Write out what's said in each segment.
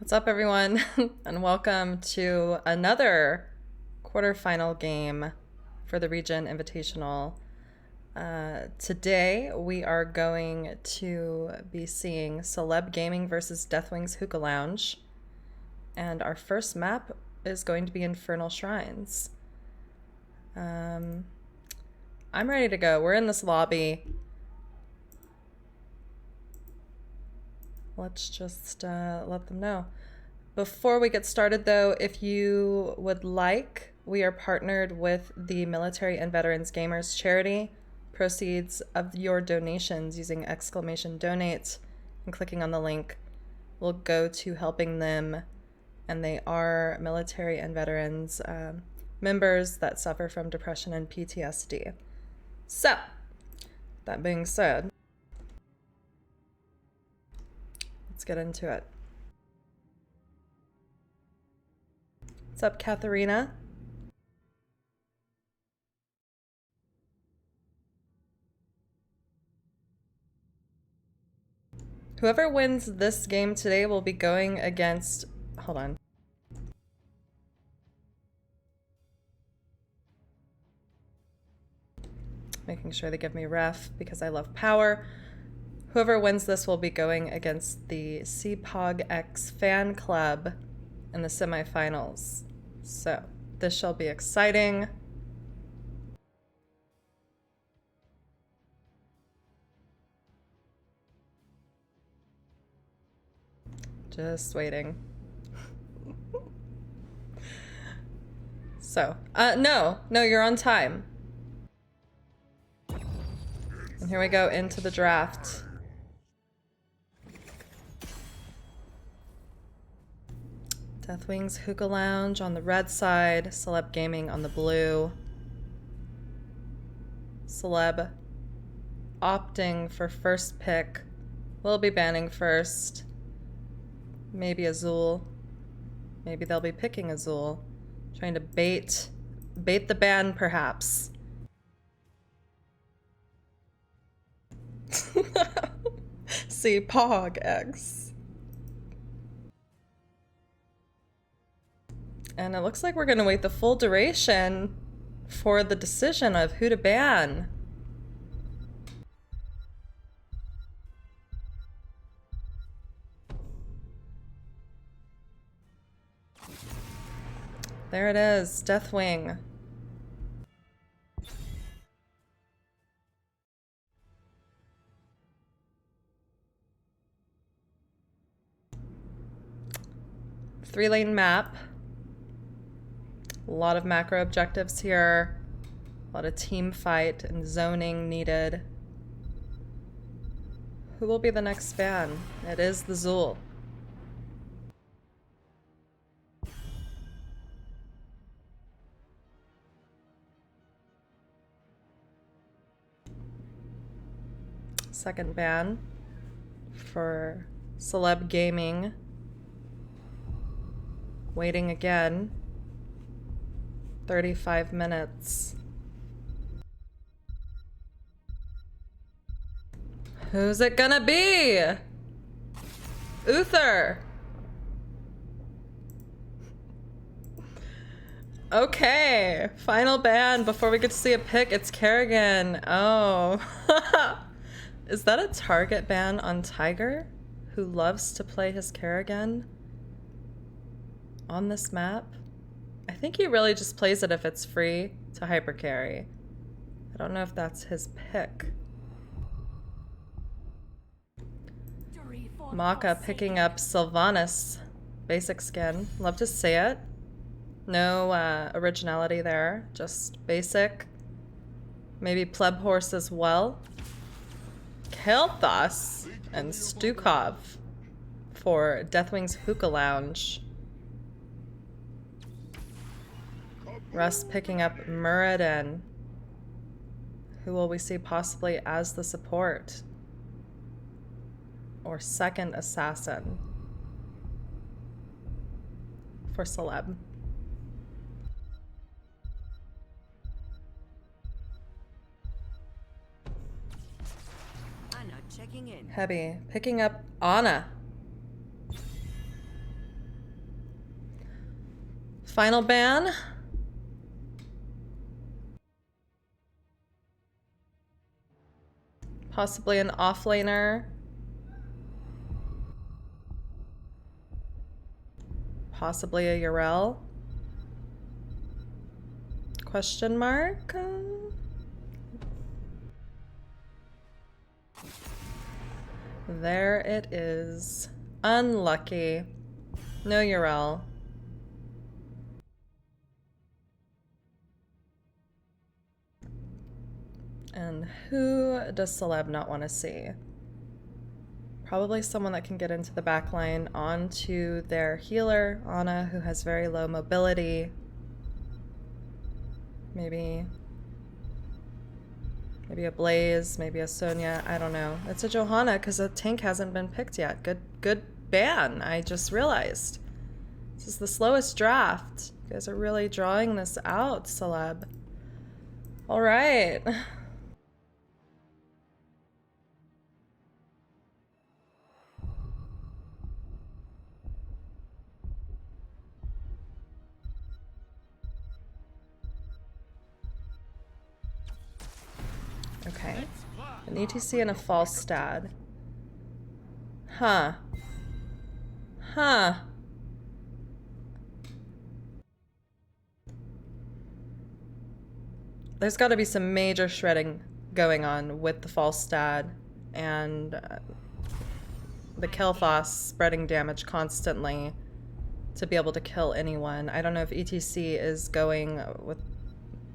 What's up, everyone, and welcome to another quarterfinal game for the Regen Invitational. Today, we are going to be seeing Celeb Gaming versus Deathwing's Hookah Lounge, and our first map is going to be Infernal Shrines. I'm ready to go. We're in this lobby. Let's just let them know. Before we get started, though, if you would like, we are partnered with the Military and Veterans Gamers charity. Proceeds of your donations using !donate and clicking on the link will go to helping them, and they are military and veterans members that suffer from depression and PTSD. So, that being said, let's get into it. What's up, Katharina? Whoever wins this game today will be going against... Hold on. Making sure they give me ref because I love power. Whoever wins this will be going against the CPOG X fan club in the semifinals. So, this shall be exciting. Just waiting. So, no, you're on time. And here we go into the draft. Deathwing's Hookah Lounge on the red side, Celeb Gaming on the blue. Celeb opting for first pick. We'll be banning first. Maybe Azul. Maybe they'll be picking Azul. Trying to bait the ban, perhaps. See, Pog X. And it looks like we're gonna wait the full duration for the decision of who to ban. There it is, Deathwing. Three-lane map. A lot of macro objectives here. A lot of team fight and zoning needed. Who will be the next ban? It is the Zul. Second ban for Celeb Gaming. Waiting again. 35 minutes. Who's it gonna be? Uther. Okay, final ban before we get to see a pick. It's Kerrigan. Oh. Is that a target ban on Tiger, who loves to play his Kerrigan on this map? I think he really just plays it if it's free to hyper carry. I don't know if that's his pick. Maka picking up Sylvanas basic skin. Love to see it. No originality there, just basic. Maybe pleb horse as well. Kel'Thas and Stukov for Deathwing's Hookah Lounge. Russ picking up Muradin. Who will we see possibly as the support? Or second assassin for Celeb. Anna checking in. Heavy picking up Anna. Final ban. Possibly an offlaner. Possibly a Urel. Question mark? There it is. Unlucky. No Urel. And who does Celeb not want to see? Probably someone that can get into the back line onto their healer, Ana, who has very low mobility. Maybe a Blaze, maybe a Sonya, I don't know. It's a Johanna because a tank hasn't been picked yet. Good ban, I just realized. This is the slowest draft. You guys are really drawing this out, Celeb. All right. Okay. An ETC and a false stat. Huh. Huh. There's got to be some major shredding going on with the false stat and the Kel'Thas spreading damage constantly to be able to kill anyone. I don't know if ETC is going with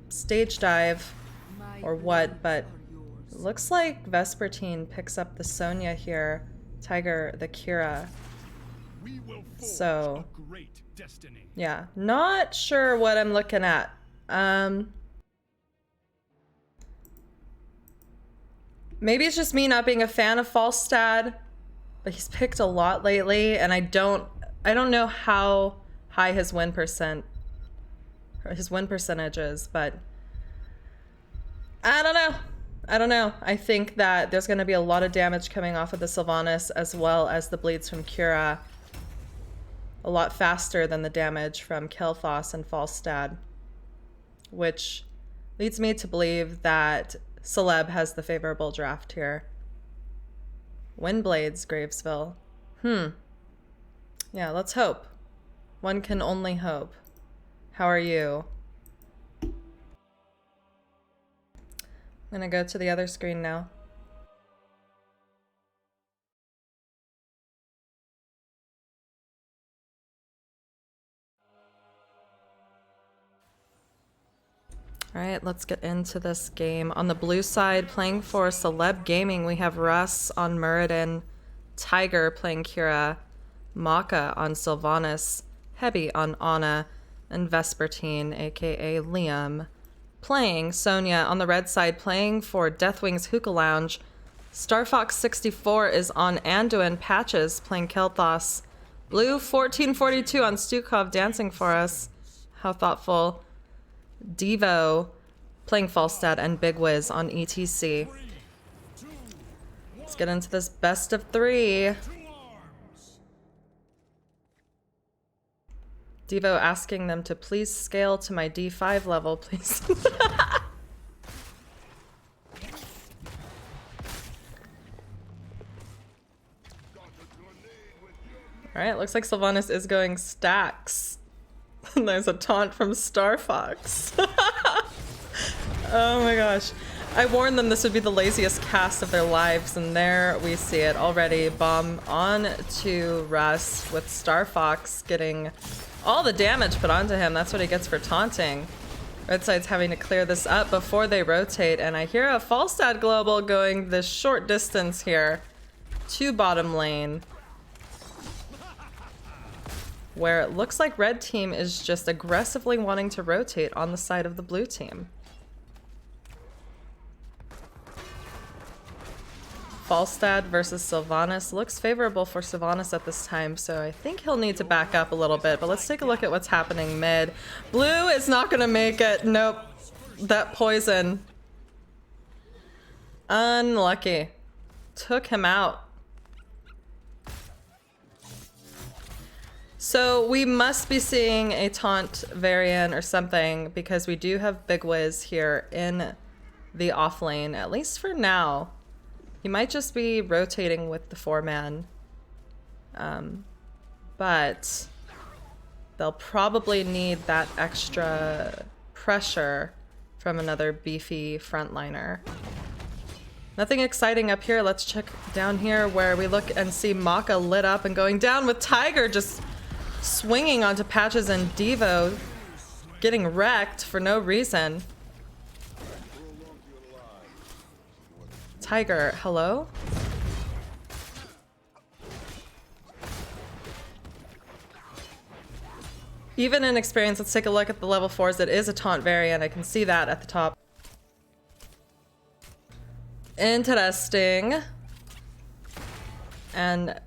stage dive or what, but it looks like Vespertine picks up the Sonya here, Tiger the Kira. So, yeah, not sure what I'm looking at. Maybe it's just me not being a fan of Falstad, but he's picked a lot lately, and I don't know how high his win percentage is, but I don't know. I think that there's going to be a lot of damage coming off of the Sylvanas as well as the bleeds from Kira. A lot faster than the damage from Kel'Thas and Falstad, which leads me to believe that Celeb has the favorable draft here. Windblades, Gravesville. Yeah, let's hope. One can only hope. How are you? I'm gonna go to the other screen now. All right, let's get into this game. On the blue side, playing for Celeb Gaming, we have Russ on Muradin, Tiger playing Kira, Maka on Sylvanas, Hebi on Ana, and Vespertine, aka Liam, playing Sonya. On the red side, playing for Deathwing's Hookah Lounge, StarFox64 is on Anduin, Patches playing Kel'Thas, Blue 1442 on Stukov dancing for us. How thoughtful. Devo playing Falstad, and Big Wiz on ETC. Let's get into this best of 3. Devo asking them to please scale to my D5 level, please. Alright, looks like Sylvanas is going stacks. There's a taunt from Star Fox. Oh my gosh. I warned them this would be the laziest cast of their lives, and there we see it already. Bomb on to Russ with Star Fox getting all the damage put onto him. That's what he gets for taunting. Red side's having to clear this up before they rotate, and I hear a Falstad Global going this short distance here to bottom lane, where it looks like red team is just aggressively wanting to rotate on the side of the blue team. Falstad versus Sylvanas looks favorable for Sylvanas at this time, so I think he'll need to back up a little bit, but let's take a look at what's happening mid. Blue is not gonna make it. Nope. That poison. Unlucky. Took him out. So we must be seeing a taunt variant or something because we do have Big Wiz here in the off lane, at least for now. He might just be rotating with the 4-man. But they'll probably need that extra pressure from another beefy frontliner. Nothing exciting up here. Let's check down here where we look and see Maka lit up and going down with Tiger just swinging onto Patches and Devo, getting wrecked for no reason. Tiger, hello? Even in experience, let's take a look at the level 4s. It is a taunt variant. I can see that at the top. Interesting. And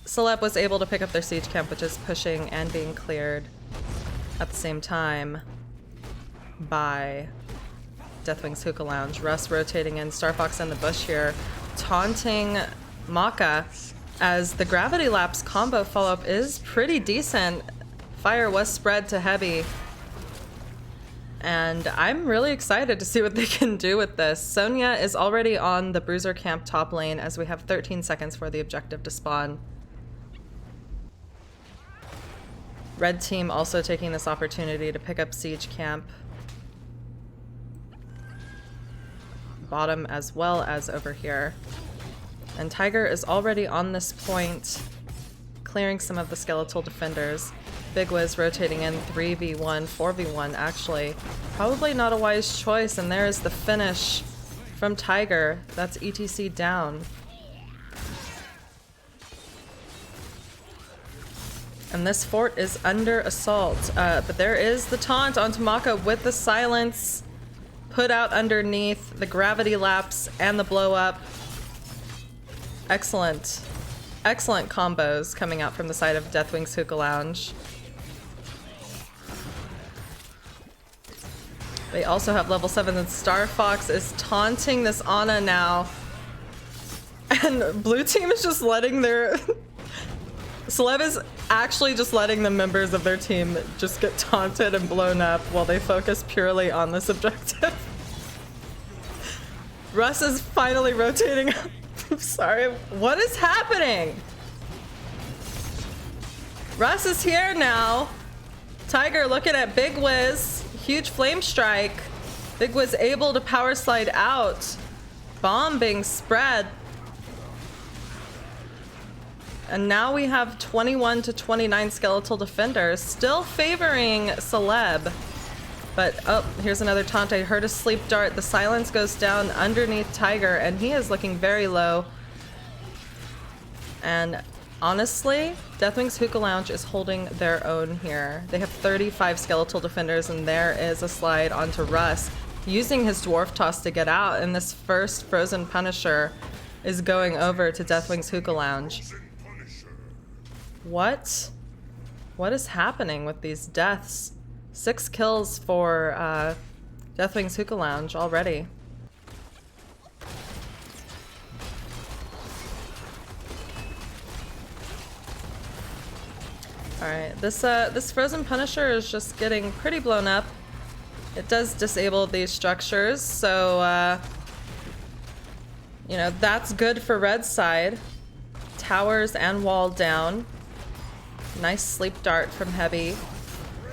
Celeb was able to pick up their siege camp, which is pushing and being cleared at the same time by Deathwing's Hookah Lounge. Russ rotating in, Star Fox in the bush here, taunting Maka as the Gravity Lapse combo follow-up is pretty decent. Fire was spread to Heavy. And I'm really excited to see what they can do with this. Sonya is already on the Bruiser camp top lane as we have 13 seconds for the objective to spawn. Red team also taking this opportunity to pick up siege camp. Bottom as well as over here. And Tiger is already on this point, clearing some of the skeletal defenders. Big Wiz rotating in 3v1, 4v1 actually. Probably not a wise choice, and there is the finish from Tiger. That's ETC down. And this fort is under assault, but there is the taunt onto Maka with the silence put out underneath, the gravity lapse and the blow up. Excellent. Excellent combos coming out from the side of Deathwing's Hookah Lounge. They also have level 7 and Star Fox is taunting this Ana now. And blue team is just letting their... Celeb is actually just letting the members of their team just get taunted and blown up while they focus purely on this objective. Russ is finally rotating up. I'm sorry, what is happening? Russ is here now. Tiger looking at Big Wiz. Huge flame strike. Big Wiz able to power slide out. Bomb being spread. And now we have 21 to 29 skeletal defenders, still favoring Celeb. But, oh, here's another taunt. I heard a sleep dart. The silence goes down underneath Tiger, and he is looking very low. And honestly, Deathwing's Hookah Lounge is holding their own here. They have 35 skeletal defenders, and there is a slide onto Russ, using his Dwarf Toss to get out, and this first Frozen Punisher is going over to Deathwing's Hookah Lounge. What is happening with these deaths? 6 kills for Deathwing's Hookah Lounge already. Alright, this Frozen Punisher is just getting pretty blown up. It does disable these structures, so you know, that's good for red side. Towers and wall down. Nice sleep dart from Heavy.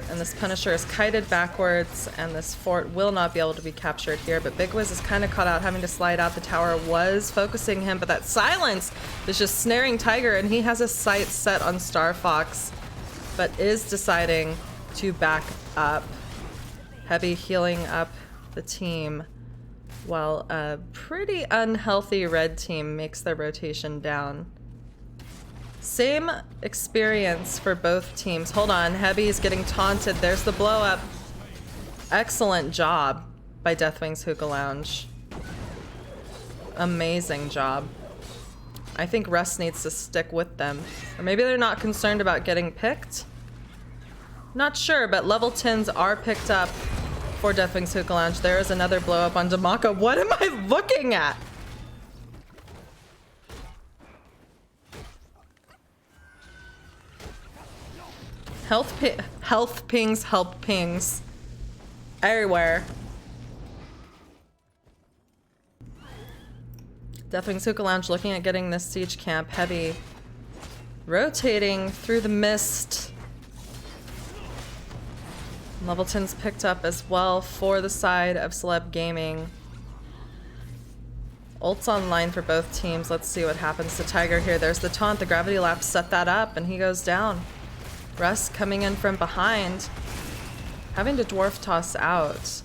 And this Punisher is kited backwards, and this fort will not be able to be captured here, but Big Wiz is kind of caught out, having to slide out. The tower was focusing him, but that silence is just snaring Tiger, and he has his sights set on Star Fox, but is deciding to back up. Heavy healing up the team, while a pretty unhealthy red team makes their rotation down. Same experience for both teams. Hold on, Heavy is getting taunted. There's the blow up. Excellent job by Deathwing's Hookah Lounge. Amazing job. I think Russ needs to stick with them. Or maybe they're not concerned about getting picked. Not sure, but level 10s are picked up for Deathwing's Hookah Lounge. There is another blow up on Damaka. What am I looking at? Health pings, help pings. Everywhere. Deathwing's Hookah Lounge looking at getting this siege camp heavy. Rotating through the mist. Level 10's picked up as well for the side of Celeb Gaming. Ult's online for both teams. Let's see what happens to Tiger here. There's the taunt. The gravity lapse set that up and he goes down. Russ coming in from behind. Having to dwarf toss out.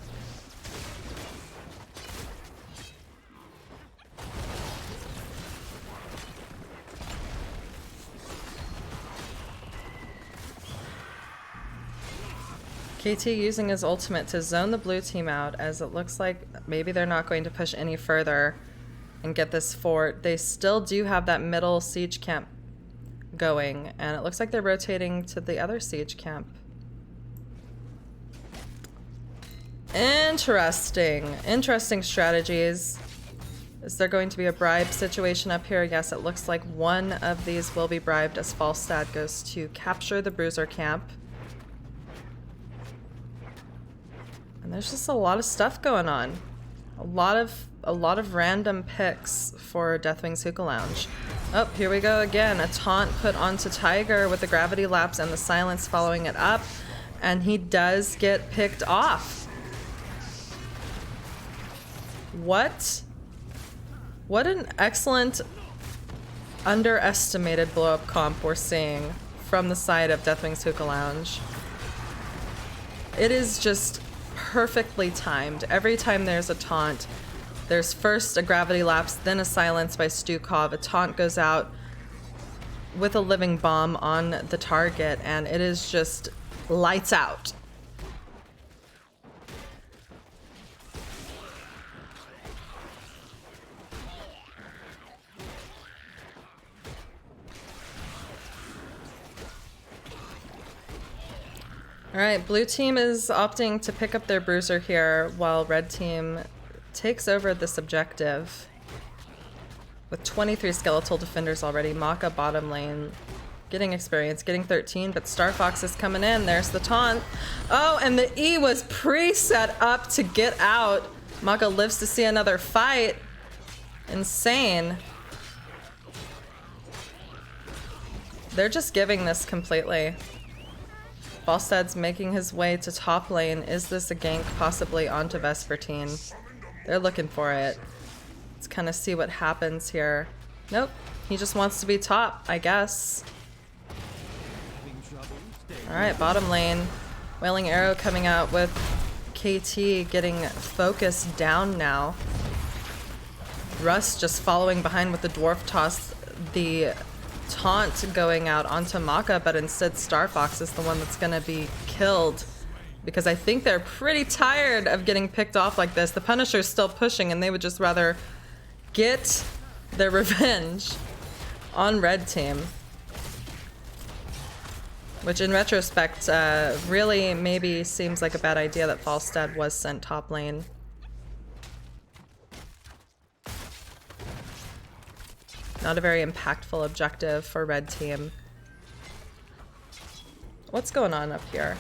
KT using his ultimate to zone the blue team out, as it looks like maybe they're not going to push any further and get this fort. They still do have that middle siege camp going, and it looks like they're rotating to the other siege camp. Interesting strategies. Is there going to be a bribe situation up here? Yes, it looks like one of these will be bribed as Falstad goes to capture the bruiser camp. And there's just a lot of stuff going on. A lot of random picks for Deathwing's Hookah Lounge. Oh, here we go again. A taunt put onto Tiger with the gravity lapse and the silence following it up. And he does get picked off. What an excellent underestimated blow-up comp we're seeing from the side of Deathwing's Hookah Lounge. It is just perfectly timed. Every time there's a taunt, there's first a gravity lapse, then a silence by Stukov. A taunt goes out with a living bomb on the target, and it is just lights out. Alright, blue team is opting to pick up their bruiser here while red team takes over this objective. With 23 skeletal defenders already, Maka bottom lane getting experience, getting 13, but Star Fox is coming in. There's the taunt. Oh, and the E was pre-set up to get out. Maka lives to see another fight. Insane. They're just giving this completely. Falstad's making his way to top lane. Is this a gank possibly onto Vespertine? They're looking for it. Let's kind of see what happens here. Nope. He just wants to be top, I guess. Alright, bottom lane. Wailing Arrow coming out with KT getting focused down now. Russ just following behind with the dwarf toss. The taunt going out onto Maka, but instead Star Fox is the one that's gonna be killed, because I think they're pretty tired of getting picked off like this. The Punisher's still pushing and they would just rather get their revenge on red team, which in retrospect really maybe seems like a bad idea that Falstad was sent top lane. Not a very impactful objective for red team. What's going on up here?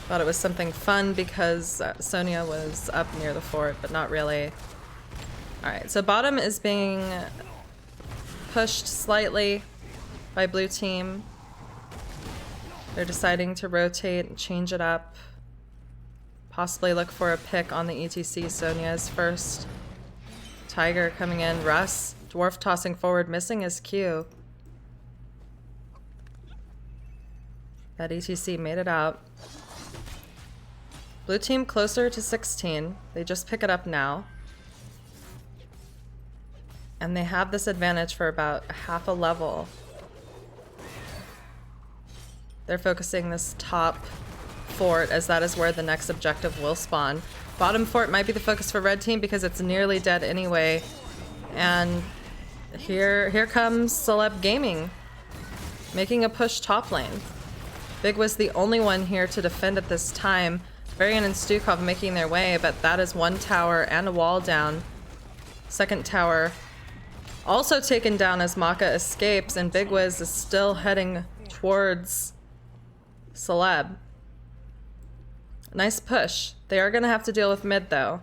Thought it was something fun because Sonya was up near the fort, but not really. Alright, so bottom is being pushed slightly by blue team. They're deciding to rotate and change it up. Possibly look for a pick on the ETC. Sonya's first. Tiger coming in. Russ, dwarf tossing forward, missing his Q. That ETC made it out. Blue team closer to 16. They just pick it up now. And they have this advantage for about half a level. They're focusing this top fort, as that is where the next objective will spawn. Bottom fort might be the focus for red team because it's nearly dead anyway. And here comes Celeb Gaming making a push top lane. Big was the only one here to defend at this time. Varian and Stukov making their way, but that is one tower and a wall down. Second tower Also taken down as Maka escapes, and Big Wiz is still heading towards Celeb. Nice push. They are gonna have to deal with mid though.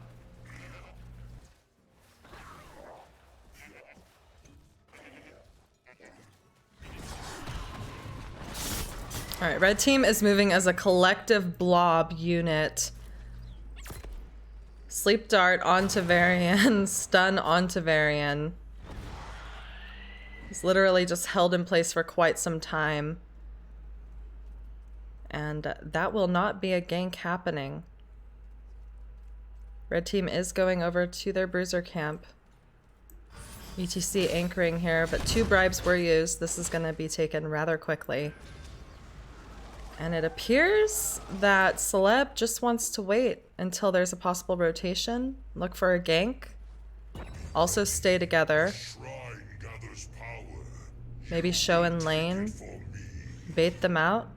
Alright, red team is moving as a collective blob unit. Sleep dart onto Varian, stun onto Varian. He's literally just held in place for quite some time. And that will not be a gank happening. Red team is going over to their bruiser camp. ETC anchoring here, but 2 bribes were used. This is going to be taken rather quickly. And it appears that Celeb just wants to wait until there's a possible rotation. Look for a gank. Also stay together. Maybe show in lane. Bait them out.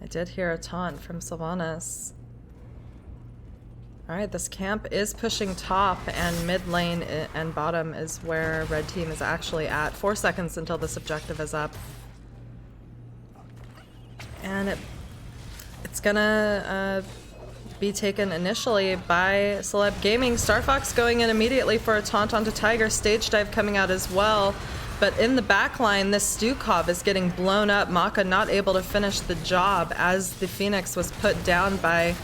I did hear a taunt from Sylvanas. Alright, this camp is pushing top, and mid lane and bottom is where red team is actually at. 4 seconds until this objective is up. And it's gonna be taken initially by Celeb Gaming. Starfox going in immediately for a taunt onto Tiger. Stage dive coming out as well. But in the backline, this Stukov is getting blown up. Maka not able to finish the job as the Phoenix was put down by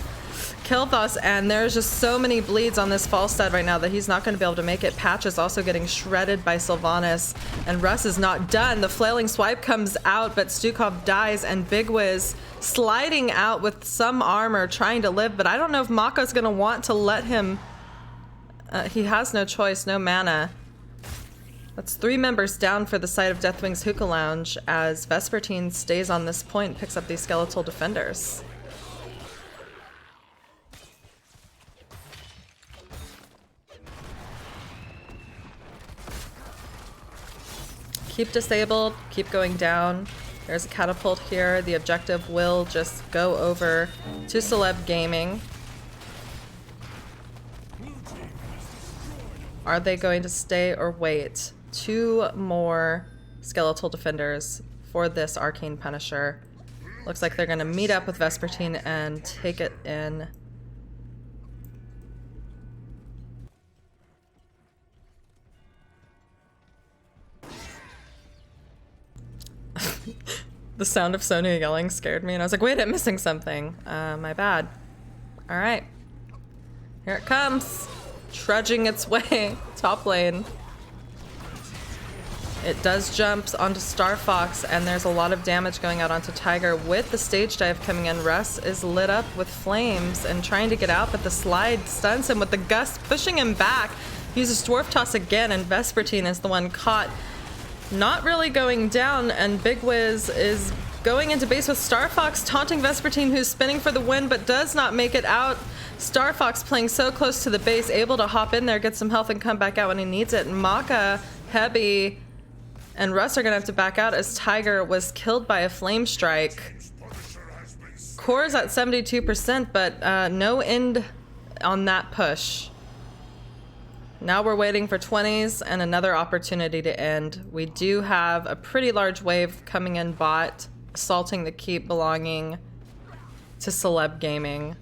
Kilthos, and there's just so many bleeds on this Falstad right now that he's not going to be able to make it. Patch is also getting shredded by Sylvanas, and Russ is not done. The flailing swipe comes out, but Stukov dies, and Big Wiz sliding out with some armor, trying to live, but I don't know if Maka's going to want to let him. He has no choice, no mana. That's 3 members down for the side of Deathwing's Hookah Lounge as Vespertine stays on this point, picks up these skeletal defenders. Keep disabled, keep going down. There's a catapult here. The objective will just go over to Celeb Gaming. Are they going to stay or wait? 2 more skeletal defenders for this Arcane Punisher. Looks like they're going to meet up with Vespertine and take it in. The sound of Sonya yelling scared me, and I was like, wait, I'm missing something. My bad. All right. Here it comes. Trudging its way. Top lane. It does jumps onto Star Fox, and there's a lot of damage going out onto Tiger with the stage dive coming in. Russ is lit up with flames and trying to get out, but the slide stuns him with the gust pushing him back. He uses Dwarf Toss again, and Vespertine is the one caught. Not really going down, and Big Wiz is going into base with Star Fox, taunting Vespertine, who's spinning for the win, but does not make it out. Star Fox playing so close to the base, able to hop in there, get some health, and come back out when he needs it. Maka, Hebi, and Russ are gonna have to back out as Tiger was killed by a flame strike. Core's at 72%, but no end on that push. Now we're waiting for 20s and another opportunity to end. We do have a pretty large wave coming in bot, assaulting the keep belonging to Celeb Gaming.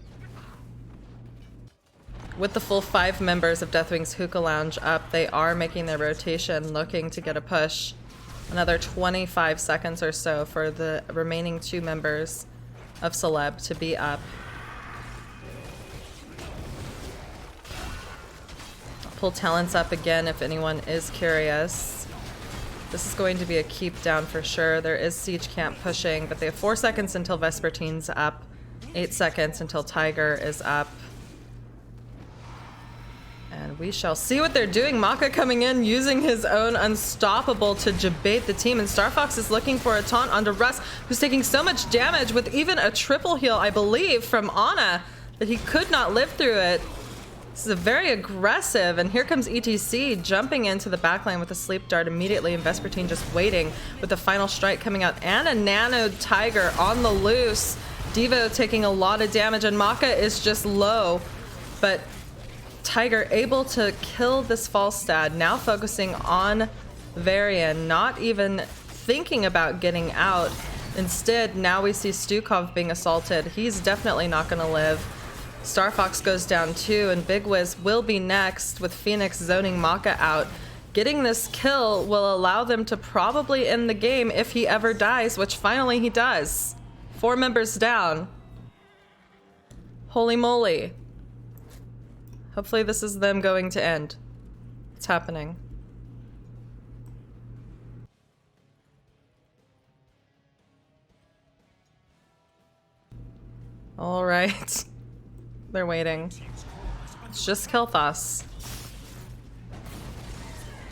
With the full 5 members of Deathwing's Hookah Lounge up, they are making their rotation, looking to get a push. Another 25 seconds or so for the remaining 2 members of Celeb to be up. Pull talents up again if anyone is curious. This is going to be a keep down for sure. There is Siege Camp pushing, but they have 4 seconds until Vespertine's up, 8 seconds until Tiger is up. And we shall see what they're doing. Maka coming in, using his own Unstoppable to debate the team, and Star Fox is looking for a taunt onto Russ, who's taking so much damage with even a triple heal, I believe, from Ana, that he could not live through it. This is a very aggressive, and here comes ETC jumping into the backline with a sleep dart immediately, and Vespertine just waiting with the final strike coming out, and a nano Tiger on the loose. Devo taking a lot of damage, and Maka is just low, but Tiger able to kill this Falstad, now focusing on Varian, not even thinking about getting out. Instead, now we see Stukov being assaulted. He's definitely not going to live. Star Fox goes down too, and Big Wiz will be next with Phoenix zoning Maka out. Getting this kill will allow them to probably end the game if he ever dies, which finally he does. 4 members down. Holy moly. Hopefully this is them going to end. It's happening. All right. They're waiting. It's just Kel'Thas.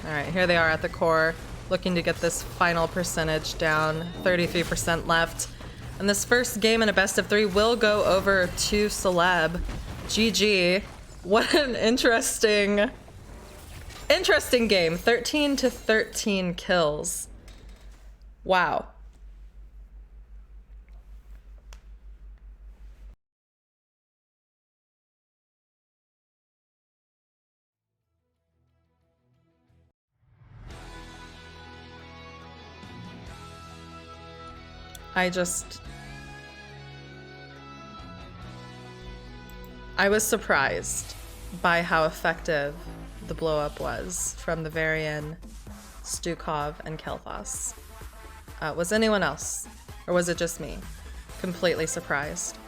All right, here they are at the core, looking to get this final percentage down. 33% left. And this first game in a best of 3 will go over to Celeb. GG. What an interesting game. 13 to 13 kills. Wow. I was surprised by how effective the blow up was from the Varian, Stukov, and Kel'Thas. Was anyone else? Or was it just me? Completely surprised.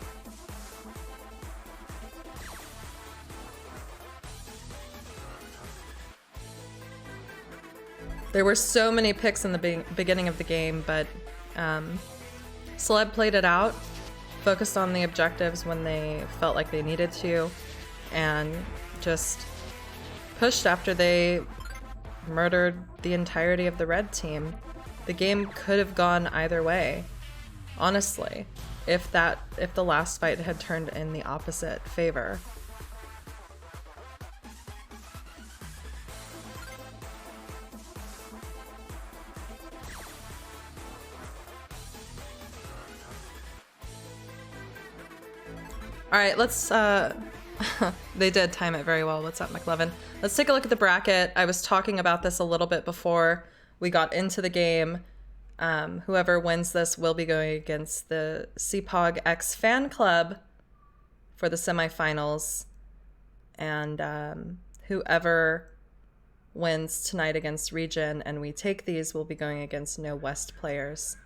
There were so many picks in the beginning of the game, but Celeb played it out, focused on the objectives when they felt like they needed to, and just pushed after they murdered the entirety of the red team. The game could have gone either way, honestly, if the last fight had turned in the opposite favor. All right, let's, they did time it very well. What's up, McLevin? Let's take a look at the bracket. I was talking about this a little bit before we got into the game. Whoever wins this will be going against the CPOG X fan club for the semifinals. And whoever wins tonight against Regen and we take these will be going against no West players.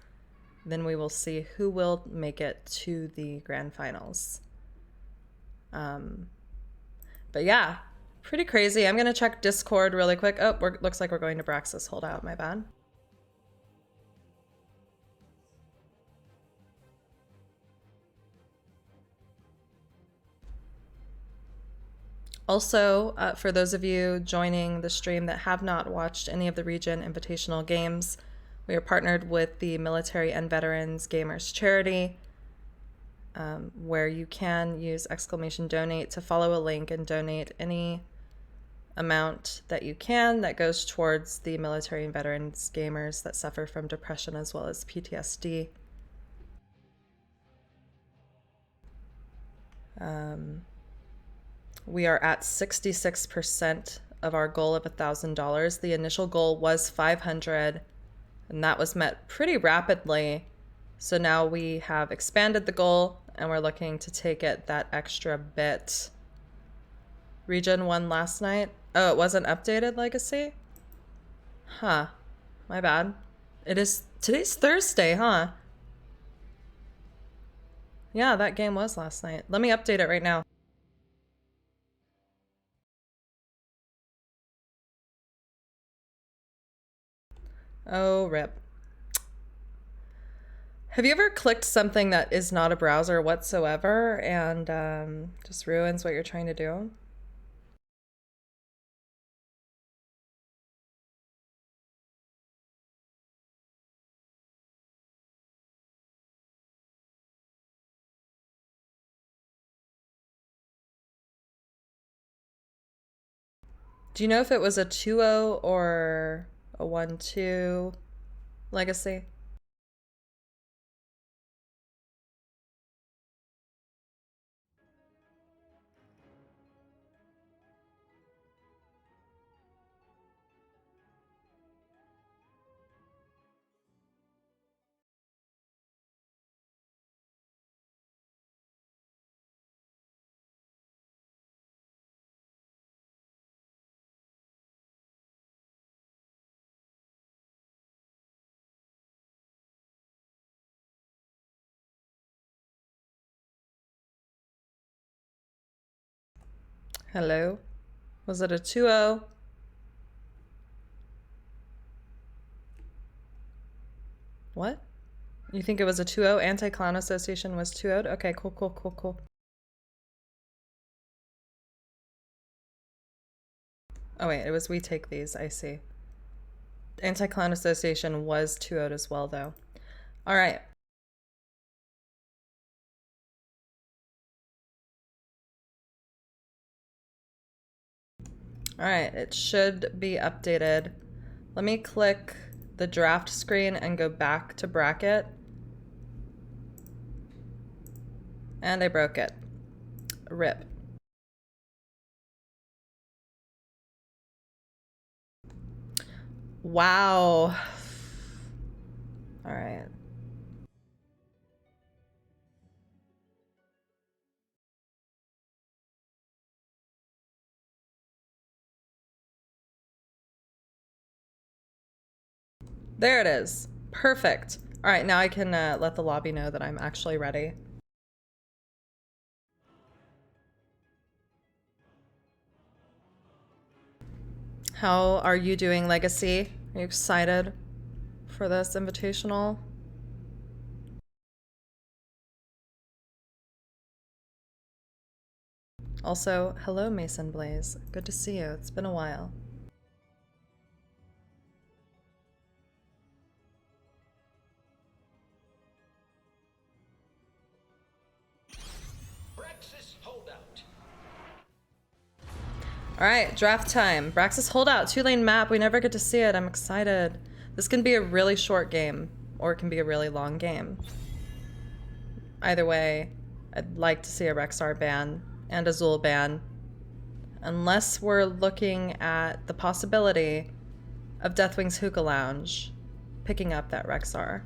Then we will see who will make it to the grand finals. But yeah, pretty crazy. I'm gonna check Discord really quick. Oh, looks like we're going to Braxis. Hold out, my bad. Also, for those of you joining the stream that have not watched any of the Regen Invitational games, we are partnered with the Military and Veterans Gamers Charity, where you can use !donate to follow a link and donate any amount that you can that goes towards the military and veterans gamers that suffer from depression as well as PTSD. We are at 66% of our goal of $1,000. The initial goal was 500, and that was met pretty rapidly. So now we have expanded the goal and we're looking to take it that extra bit. Regen won last night. Oh, it wasn't updated, Legacy? Huh. My bad. Today's Thursday, huh? Yeah, that game was last night. Let me update it right now. Oh, rip. Have you ever clicked something that is not a browser whatsoever and just ruins what you're trying to do? Do you know if it was a 2-0 or a 1-2 Legacy? Hello? Was it a 2-0? What? You think it was a 2-0? Anti-Clown Association was 2-0'd? Okay, cool, cool, cool, cool. Oh wait, it was we take these, I see. Anti-Clown Association was 2-0'd as well, though. All right. All right, it should be updated. Let me click the draft screen and go back to bracket. And I broke it. RIP. Wow. All right. There it is. Perfect. All right, now I can let the lobby know that I'm actually ready. How are you doing, Legacy? Are you excited for this invitational? Also, hello, Mason Blaze. Good to see you. It's been a while. All right, draft time. Braxis Holdout, 2-lane map. We never get to see it. I'm excited. This can be a really short game, or it can be a really long game. Either way, I'd like to see a Rexar ban and a Zul ban. Unless we're looking at the possibility of Deathwing's Hookah Lounge picking up that Rexar.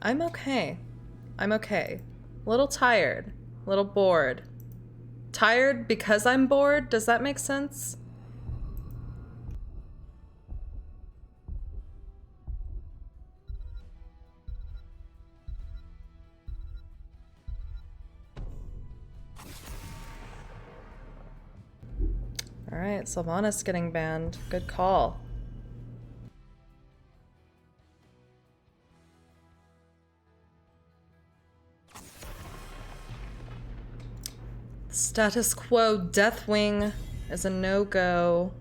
I'm okay. I'm okay. A little tired, a little bored. Tired because I'm bored? Does that make sense? All right, Sylvanas getting banned. Good call. Status quo, Deathwing is a no-go.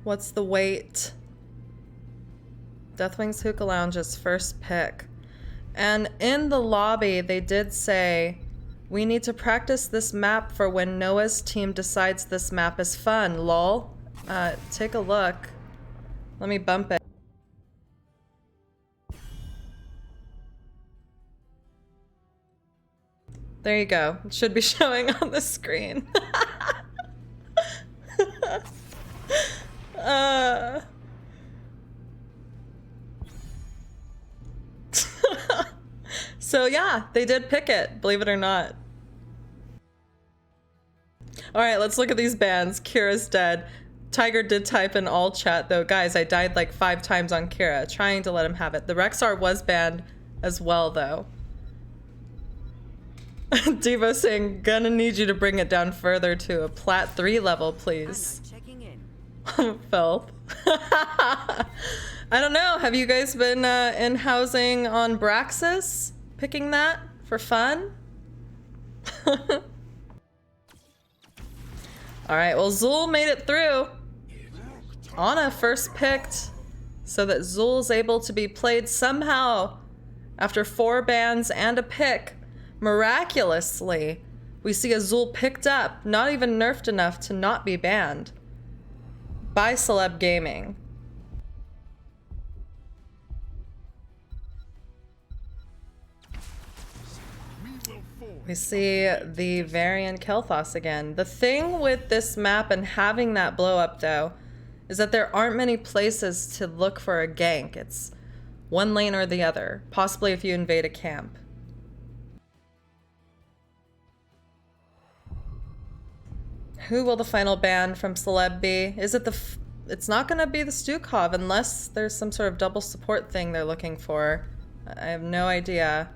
What's the wait? Deathwing's Hookah Lounge's first pick. And in the lobby, they did say, we need to practice this map for when Noah's team decides this map is fun, lol. Take a look. Let me bump it. There you go. It should be showing on the screen. So yeah, they did pick it, believe it or not. All right, let's look at these bans. Kira's dead. Tiger did type in all chat though. Guys, I died like 5 times on Kira, trying to let him have it. The Rexar was banned as well though. Devo saying, gonna need you to bring it down further to a plat 3 level, please. Filth. I don't know, have you guys been in housing on Braxis? Picking that for fun? Alright, well Zul made it through. Ana first picked so that Zul's able to be played somehow after 4 bans and a pick. Miraculously, we see a Zul picked up, not even nerfed enough to not be banned by Celeb Gaming. We see the Varian Kel'Thas again. The thing with this map and having that blow up though is that there aren't many places to look for a gank. It's one lane or the other, possibly if you invade a camp. Who will the final ban from Celeb be? Is it the... It's not gonna be the Stukov unless there's some sort of double support thing they're looking for. I have no idea.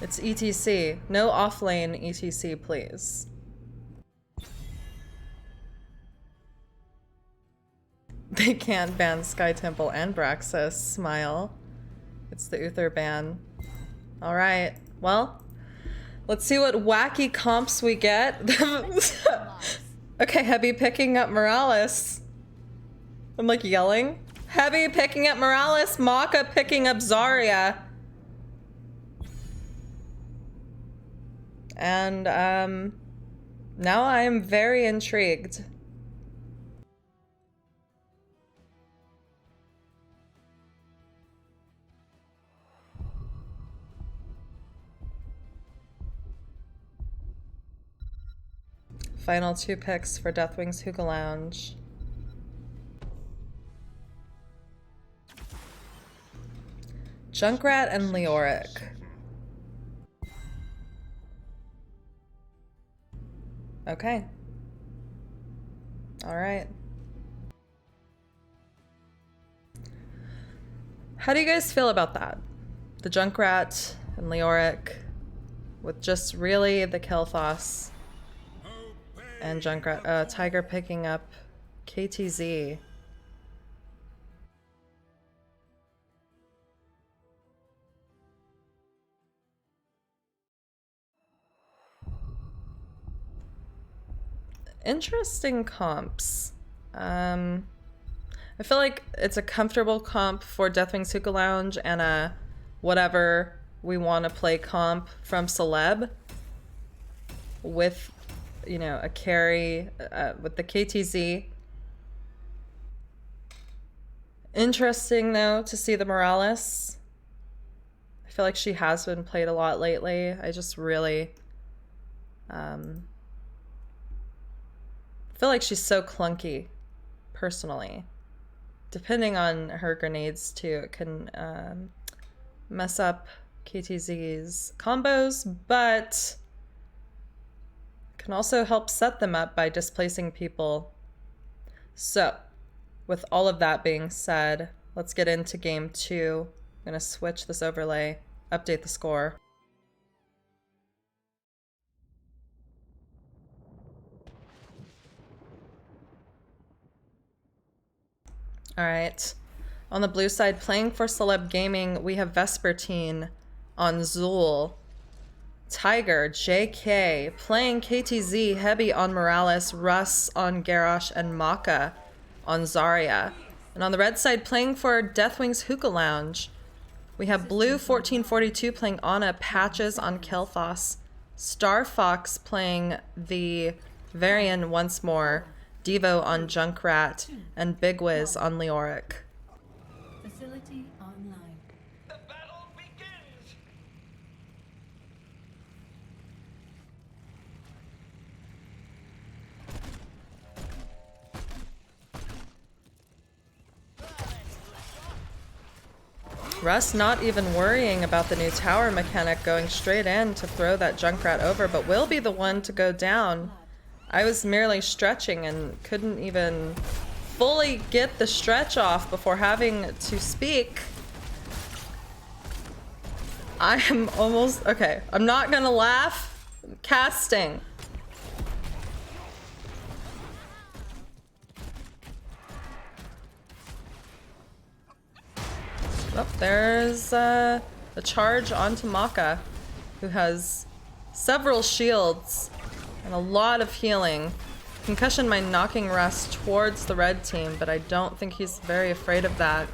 It's ETC. No offlane ETC, please. They can't ban Sky Temple and Braxis. Smile. It's the Uther ban. Alright, well, let's see what wacky comps we get. Okay, Heavy picking up Morales. I'm like yelling. Heavy picking up Morales, Maka picking up Zarya. And now I am very intrigued. Final 2 picks for Deathwing's Hookah Lounge. Junkrat and Leoric. Okay. Alright. How do you guys feel about that? The Junkrat and Leoric with just really the Kel'Thas and Junkrat, Tiger picking up KTZ. Interesting comps. I feel like it's a comfortable comp for Deathwing's Hookah Lounge and a whatever we want to play comp from Celeb with, you know, a carry with the KTZ. Interesting though to see the Morales. I feel like she has been played a lot lately. I just really feel like she's so clunky, personally. Depending on her grenades too, it can mess up KTZ's combos, but can also help set them up by displacing people. So, with all of that being said, let's get into game 2. I'm gonna switch this overlay, update the score. All right, on the blue side, playing for Celeb Gaming, we have Vespertine on Zul, Tiger, JK, playing KTZ, Heavy on Morales, Russ on Garrosh, and Maka on Zarya. And on the red side, playing for Deathwing's Hookah Lounge, we have Blue 1442 playing Ana, Patches on Kel'Thas, Star Fox playing the Varian once more, Devo on Junkrat, and Big Wiz on Leoric. Facility online. The battle begins! Russ not even worrying about the new tower mechanic, going straight in to throw that Junkrat over, but will be the one to go down. I was merely stretching and couldn't even fully get the stretch off before having to speak. I am almost... Okay, I'm not gonna laugh. I'm casting. Oh, there's a charge onto Maka, who has several shields and a lot of healing. Concussion might knocking Russ towards the red team, but I don't think he's very afraid of that.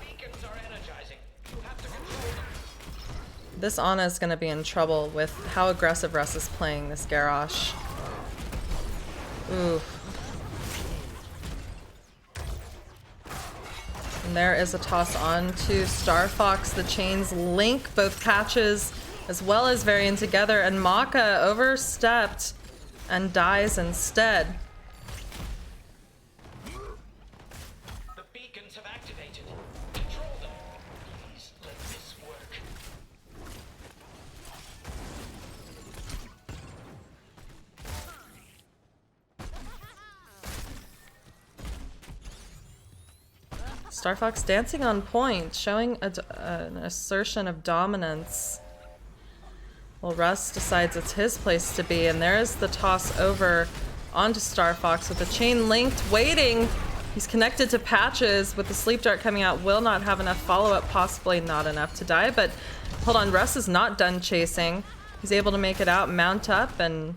This Ana is going to be in trouble with how aggressive Russ is playing this Garrosh. Ooh. And there is a toss on to Star Fox. The chains link both Patches as well as Varian together, and Maka overstepped and dies instead. The beacons have activated. Control them. Please let this work. Star Fox dancing on point, showing an assertion of dominance. Well, Russ decides it's his place to be, and there's the toss over onto Star Fox with the chain linked, waiting. He's connected to Patches with the sleep dart coming out. Will not have enough follow-up, possibly not enough to die, but hold on, Russ is not done chasing. He's able to make it out, mount up, and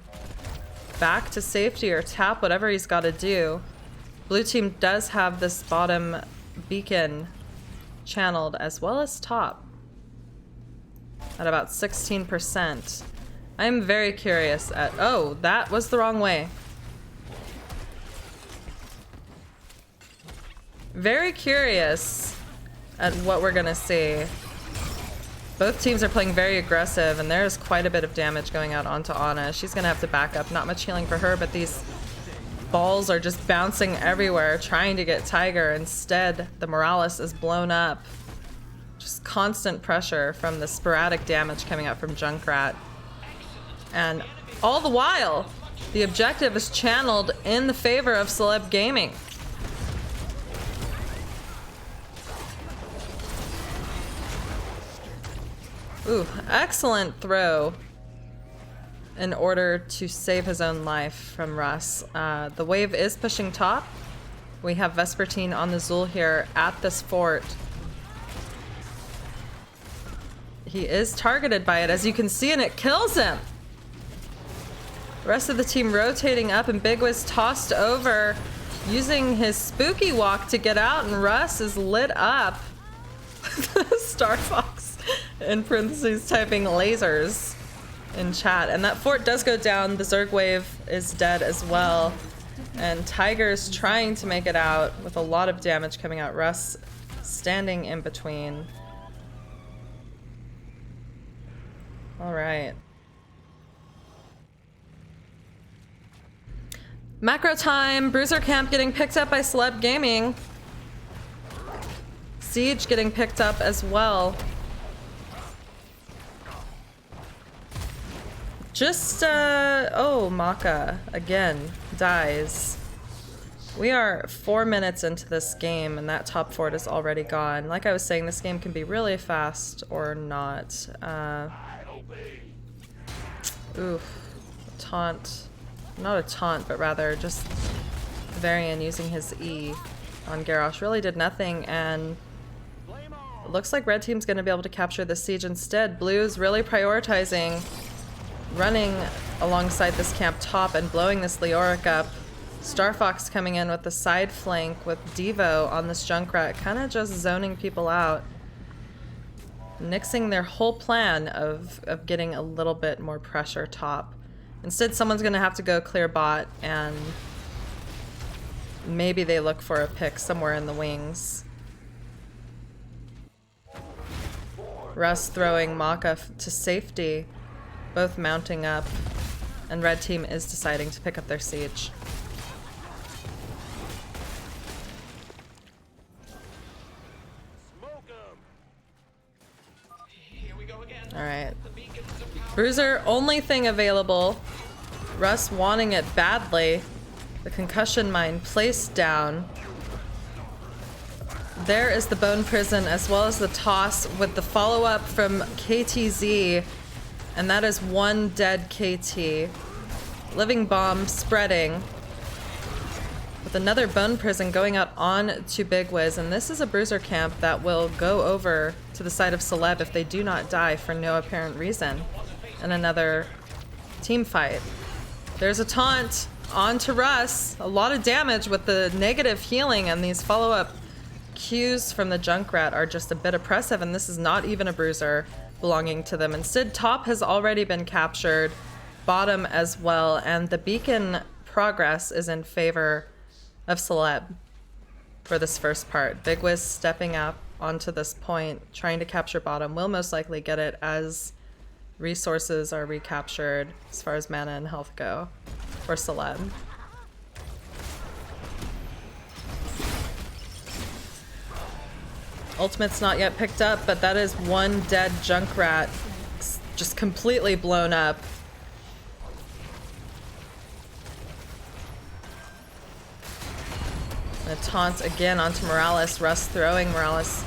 back to safety or tap whatever he's got to do. Blue team does have this bottom beacon channeled as well as top at about 16%. I'm very curious at... Oh, that was the wrong way. Very curious at what we're gonna see. Both teams are playing very aggressive, and there's quite a bit of damage going out onto Ana. She's gonna have to back up. Not much healing for her, but these balls are just bouncing everywhere, trying to get Tiger. Instead, the Morales is blown up. Just constant pressure from the sporadic damage coming out from Junkrat. And all the while, the objective is channeled in the favor of Celeb Gaming. Ooh, excellent throw in order to save his own life from Russ. The wave is pushing top. We have Vespertine on the Zul here at this fort. He is targeted by it, as you can see, and it kills him. The rest of the team rotating up, and Big Wiz tossed over, using his spooky walk to get out, and Russ is lit up. Star Fox, in parentheses, typing lasers in chat. And that fort does go down. The Zerg wave is dead as well. And Tiger's trying to make it out with a lot of damage coming out. Russ standing in between. All right. Macro time. Bruiser Camp getting picked up by Celeb Gaming. Siege getting picked up as well. Just, oh, Maka again dies. We are 4 minutes into this game, and that top fort is already gone. Like I was saying, this game can be really fast or not. Oof. Taunt. Not a taunt, but rather just Varian using his E on Garrosh really did nothing, and it looks like red team's going to be able to capture the siege instead. Blue's really prioritizing running alongside this camp top and blowing this Leoric up. Star Fox coming in with the side flank with Devo on this Junkrat, kind of just zoning people out. Nixing their whole plan of getting a little bit more pressure top. Instead, someone's going to have to go clear bot, and maybe they look for a pick somewhere in the wings. Russ throwing Maka to safety, both mounting up, and red team is deciding to pick up their siege. All right. Bruiser, only thing available. Russ wanting it badly. The concussion mine placed down. There is the bone prison, as well as the toss with the follow-up from KTZ. And that is one dead KT. Living bomb spreading. With another bone prison going out on to Big Wiz. And this is a bruiser camp that will go over to the side of Celeb if they do not die for no apparent reason. And another team fight. There's a taunt onto Russ. A lot of damage with the negative healing, and these follow-up cues from the Junkrat are just a bit oppressive, and this is not even a bruiser belonging to them. Instead, top has already been captured, bottom as well, and the beacon progress is in favor of Celeb for this first part. Big Wiz stepping up onto this point, trying to capture bottom, will most likely get it as resources are recaptured as far as mana and health go for Celeb. Ultimate's not yet picked up, but that is one dead Junkrat just completely blown up. A taunt again onto Morales. Russ throwing Morales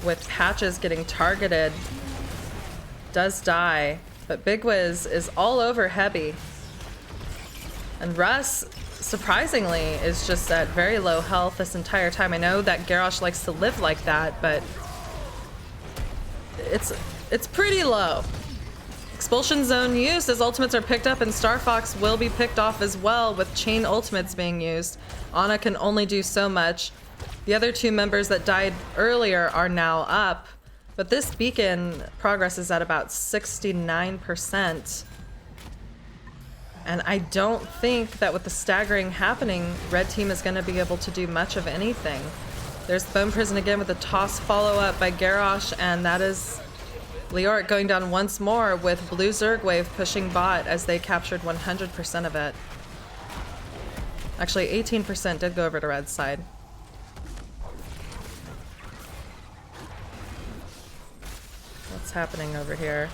with Patches getting targeted. Does die, but Big Wiz is all over Heavy. And Russ, surprisingly, is just at very low health this entire time. I know that Garrosh likes to live like that, but it's pretty low. Expulsion Zone used as ultimates are picked up, and Star Fox will be picked off as well with chain ultimates being used. Ana can only do so much. The other two members that died earlier are now up, but this beacon progress is at about 69%. And I don't think that with the staggering happening, Red Team is going to be able to do much of anything. There's Bone Prison again with a toss follow-up by Garrosh, and that is Leoric going down once more with Blue Zerg Wave pushing bot as they captured 100% of it. Actually, 18% did go over to Red's side. What's happening over here?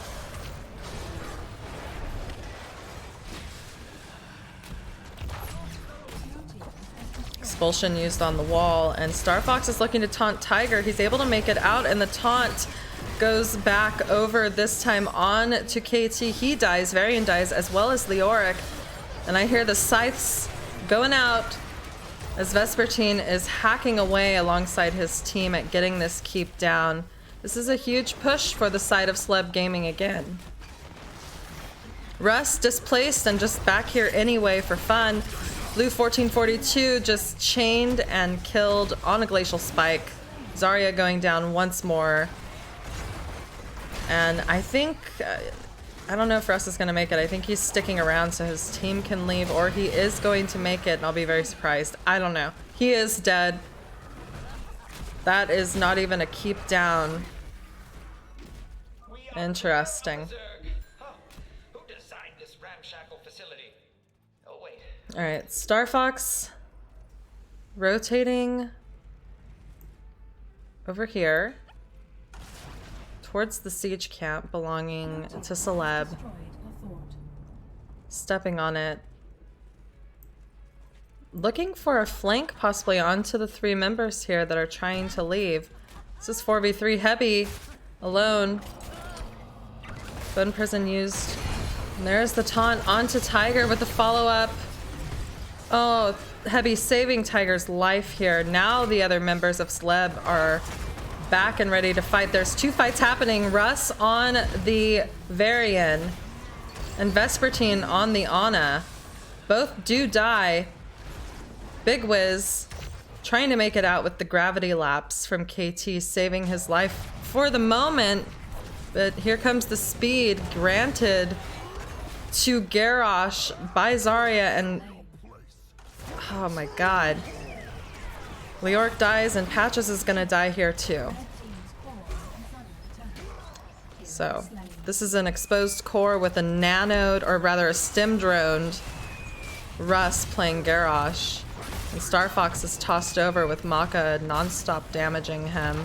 Expulsion used on the wall, and Star Fox is looking to taunt Tiger. He's able to make it out, and the taunt goes back over this time on to KT. He dies, Varian dies, as well as Leoric. And I hear the scythes going out as Vespertine is hacking away alongside his team at getting this keep down. This is a huge push for the side of Celeb Gaming again. Russ displaced and just back here anyway for fun. Blue 1442 just chained and killed on a Glacial Spike. Zarya going down once more. And I think, I don't know if Russ is going to make it. I think he's sticking around so his team can leave, or he is going to make it, and I'll be very surprised. I don't know. He is dead. That is not even a keep down. Interesting. Who designed this ramshackle facility? Oh wait. All right, Star Fox rotating over here towards the siege camp belonging to Celeb, stepping on it, looking for a flank possibly onto the three members here that are trying to leave. This is 4v3 Heavy alone. Bone Prison used. And there's the taunt onto Tiger with the follow-up. Oh, Heavy saving Tiger's life here. Now the other members of Celeb are back and ready to fight. There's two fights happening. Russ on the Varian and Vespertine on the Ana. Both do die. Big Wiz trying to make it out with the gravity lapse from KT, saving his life for the moment. But here comes the speed granted to Garrosh by Zarya, and oh my god. Leoric dies, and Patches is gonna die here too. So, this is an exposed core with a nanoed, or rather a stem droned Russ playing Garrosh. And Star Fox is tossed over with Maka non-stop damaging him.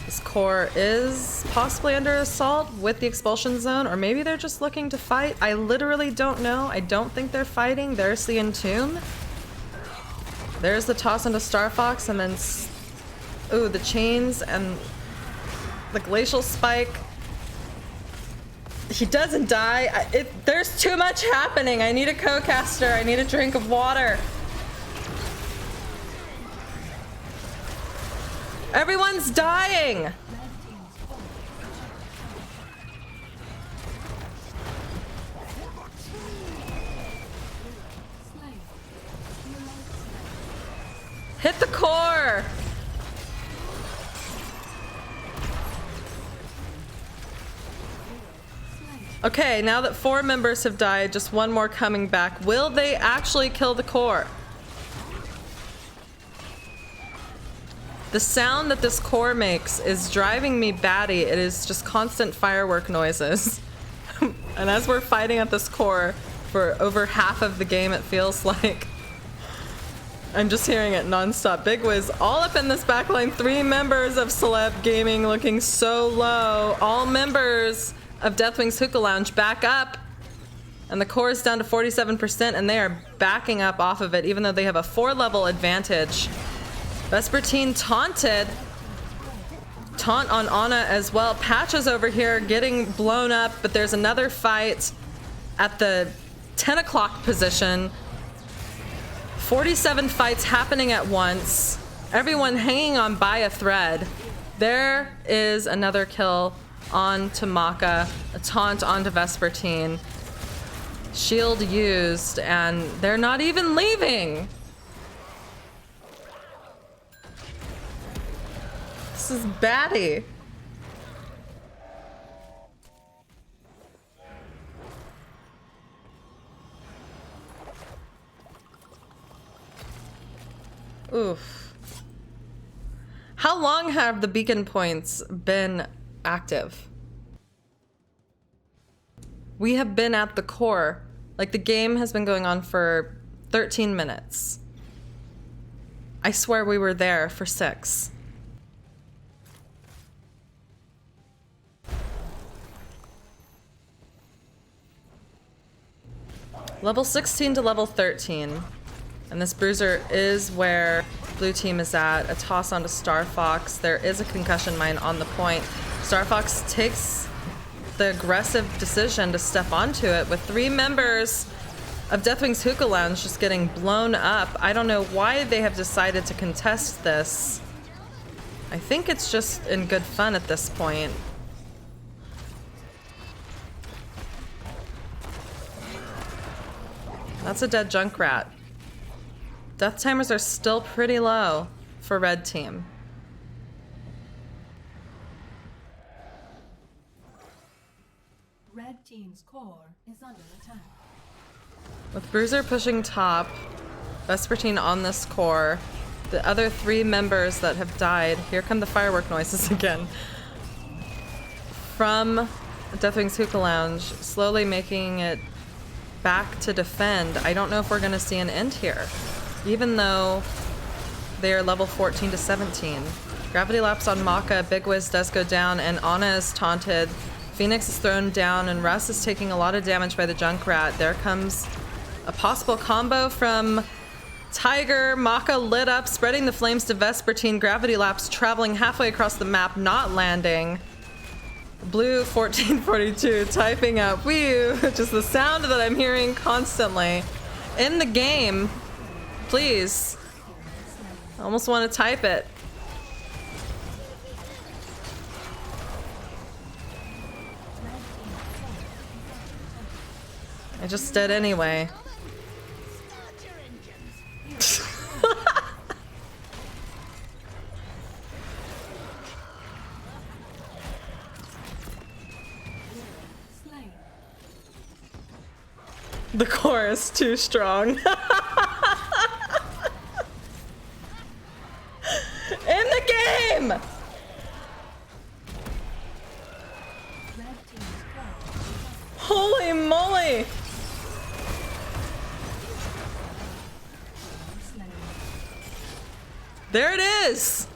This core is possibly under assault with the expulsion zone, or maybe they're just looking to fight. I literally don't know. I don't think they're fighting. There's the Entomb. There's the toss into Star Fox, and then, ooh, the chains and the Glacial Spike. He doesn't die. There's too much happening. I need a co-caster. I need a drink of water. Everyone's dying. Hit the core. Okay, now that 4 members have died, just one more coming back. Will they actually kill the core? The sound that this core makes is driving me batty. It is just constant firework noises. And as we're fighting at this core for over half of the game, it feels like I'm just hearing it nonstop. Big Wiz all up in this backline. 3 members of Celeb Gaming looking so low. All members of Deathwing's Hookah Lounge back up. And the core is down to 47%, and they are backing up off of it, even though they have a 4-level advantage. Vespertine taunted. Taunt on Ana as well. Patches over here getting blown up, but there's another fight at the 10 o'clock position. 47 fights happening at once. Everyone hanging on by a thread. There is another kill on to Maka. A taunt onto Vespertine. Shield used, and they're not even leaving. This is batty. Oof. How long have the beacon points been active? We have been at the core. Like, the game has been going on for 13 minutes. I swear we were there for 6. Level 16 to level 13. And this bruiser is where blue team is at. A toss onto Star Fox. There is a concussion mine on the point. Star Fox takes the aggressive decision to step onto it with 3 members of Deathwing's Hookah Lounge just getting blown up. I don't know why they have decided to contest this. I think it's just in good fun at this point. That's a dead Junkrat. Death timers are still pretty low for red team. Red team's core is under attack. With Bruiser pushing top, Vespertine on this core, the other 3 members that have died, here come the firework noises again, from Deathwing's Hookah Lounge, slowly making it back to defend. I don't know if we're going to see an end here, even though they are level 14 to 17. Gravity Lapse on Maka, Big Wiz does go down, and Ana is taunted. Phoenix is thrown down, and Russ is taking a lot of damage by the Junkrat. There comes a possible combo from Tiger. Maka lit up, spreading the flames to Vespertine. Gravity Lapse traveling halfway across the map, not landing. Blue 1442 typing up, wee, just the sound that I'm hearing constantly in the game. Please. I almost want to type it. I just did anyway. The core is too strong. In the game! Holy moly! There it is!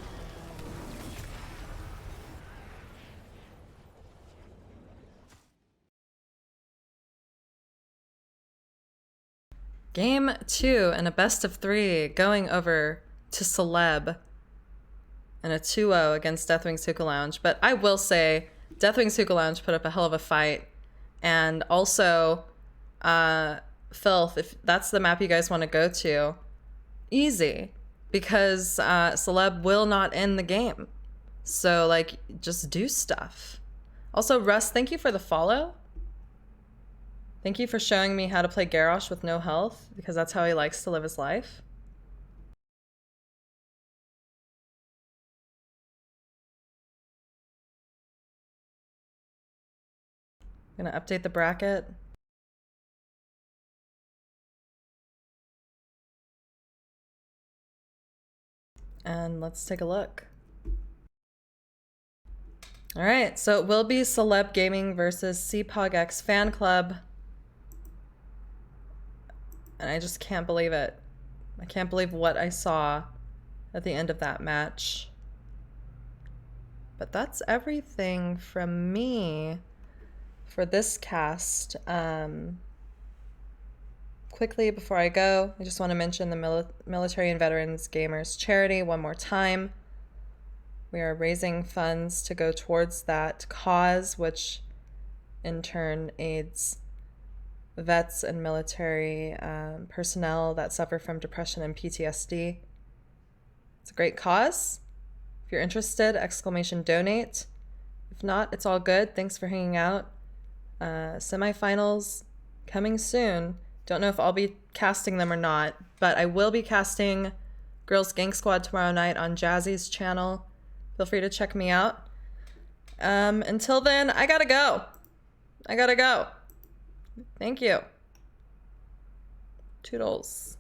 Game 2 and a best of 3 going over to Celeb and a 2-0 against Deathwing's Hookah Lounge. But I will say, Deathwing's Hookah Lounge put up a hell of a fight. And also, Filth, if that's the map you guys want to go to, easy. Because Celeb will not end the game. So, like, just do stuff. Also, Russ, thank you for the follow. Thank you for showing me how to play Garrosh with no health, because that's how he likes to live his life. I'm gonna update the bracket. And let's take a look. All right, so it will be Celeb Gaming versus CPOGX Fan Club. And I just can't believe it. I can't believe what I saw at the end of that match. But that's everything from me for this cast. quickly before I go, I just want to mention the Military and Veterans Gamers charity one more time. We are raising funds to go towards that cause, which in turn aids vets and military personnel that suffer from depression and PTSD. It's a great cause. If you're interested, !donate. If not, it's all good. Thanks for hanging out. Semifinals coming soon. Don't know if I'll be casting them or not, but I will be casting Girls Gang Squad tomorrow night on Jazzy's channel. Feel free to check me out. Until then, I gotta go. Thank you. Toodles.